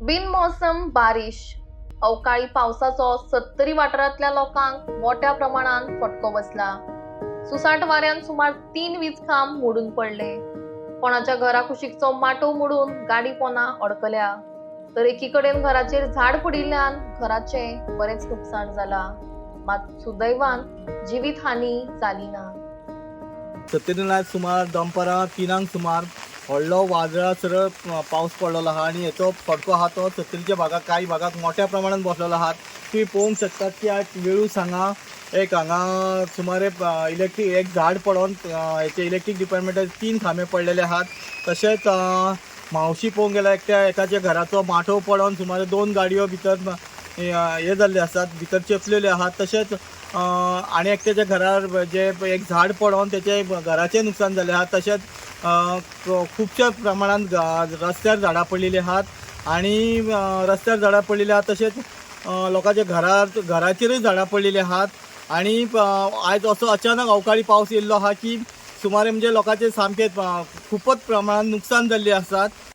बिनमौसम बारिश अवकाळी पावसाचो 70 वाठारांतल्या लोकांक मोठ्या प्रमाणात फटको बसला। सुसाट वाऱ्यान सुमार 3 वीज खांब मोडून पडले। कोणाच्या घरा कुशीकचो माटो मोडून गाडी पोना अडकल्या, तर एकीकडेन घराचेर झाड पडिल्ल्यान घराचे बरेच नुकसाण जाला, मात सुदैवान जीवित हानी जाली ना। सत्तेरीन सुमार दनपारां 3 सुमार व्हडलो वादळासर पावस पडलेलो आहा आणि हेचो फटको आहा तो सत्तेरीच्या भागात काही भागात मोठ्या प्रमाणात बसलेलो आहा। तुम्ही पळोवंक शकतात की आज वेळूस हांगा हांगा सुमारे इलेक्ट्रीक एक झाड पडून हेचे इलेक्ट्रीक डिपार्टमेंटाचे 3 खांबे पडलेले आहात। तशेंच मावशी पळोवंक गेल्यार एकाच्या घराचो माठो पडून सुमारे 2 गाडयो भितर हे जाल्ले आसात, भितर चेपलेले आहात। तशेंच आनी एकट्याच्या घरार जे एक झाड पडून त्याचे घराचे नुकसान झाले आहात। तशेंच खुबशा प्रमाणात रस्त्यार झाडां पडलेली आहात आणि रस्त्यार झाडां पडलेली आहात। तशेंच लोकांच्या घराचेरूय झाडां पडलेली आहात आणि आयज असो अचानक अवकाळी पावस येयल्लो आहा की सुमारे म्हणजे लोकांचे सामके खूपच प्रमाणात नुकसान जाल्ले आसात।